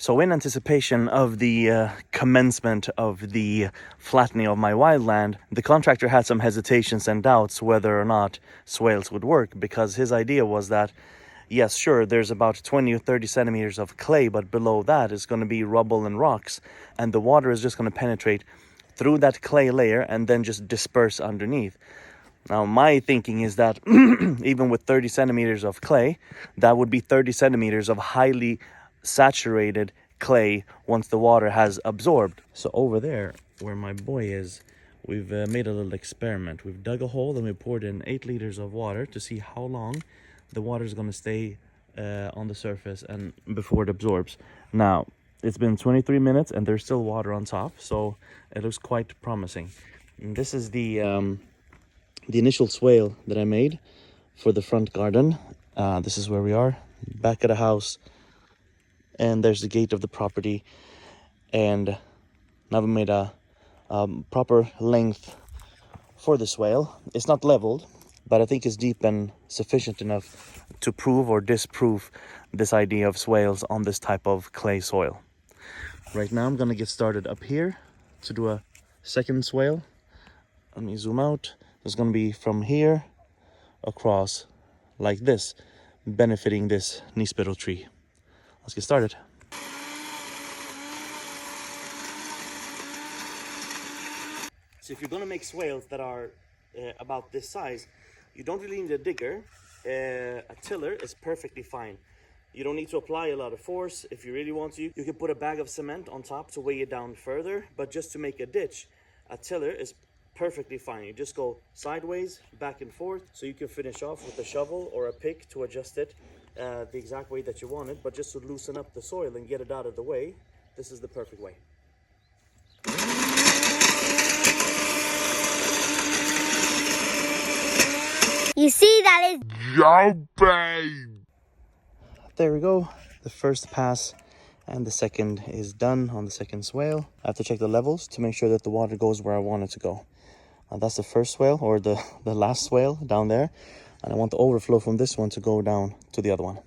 So in anticipation of the commencement of the flattening of my wildland, the contractor had some hesitations and doubts whether or not swales would work, because his idea was that, yes, sure, there's about 20 or 30 centimeters of clay, but below that is going to be rubble and rocks, and the water is just going to penetrate through that clay layer and then just disperse underneath. Now, my thinking is that even with 30 centimeters of clay, that would be 30 centimeters of highly saturated clay once the water has absorbed. So over there, where my boy is, we've made a little experiment. We've dug a hole and we poured in 8 liters of water to see how long the water is going to stay on the surface and before it absorbs. Now, it's been 23 minutes and there's still water on top, so it looks quite promising. And this is the initial swale that I made for the front garden. This is where we are, back of the house, and there's the gate of the property. And now we made a proper length for the swale. It's not leveled, but I think it's deep and sufficient enough to prove or disprove this idea of swales on this type of clay soil. Right now I'm gonna get started up here to do a second swale. Let me zoom out. It's gonna be from here across like this, benefiting this nispero tree. Let's get started. So if you're gonna make swales that are about this size, you don't really need a digger. A tiller is perfectly fine. You don't need to apply a lot of force. If you really want to, you can put a bag of cement on top to weigh it down further. But just to make a ditch, a tiller is perfectly fine. You just go sideways, back and forth, so you can finish off with a shovel or a pick to adjust it the exact way that you want it. But just to loosen up the soil and get it out of the way, this is the perfect way. You see, that is jumping. There we go. The first pass and the second is done on the second swale. I have to check the levels to make sure that the water goes where I want it to go. That's the first swale, or the last swale down there. And I want the overflow from this one to go down to the other one.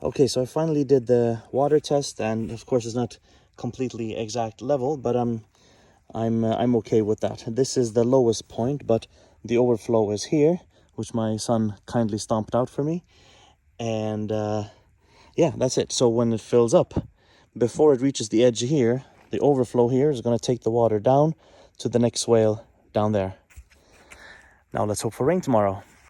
Okay, so I finally did the water test, and of course it's not completely exact level, but I'm okay with that. This is the lowest point, but the overflow is here, which my son kindly stomped out for me. And yeah, that's it. So when it fills up, before it reaches the edge here, the overflow here is going to take the water down to the next swale down there. Now let's hope for rain tomorrow.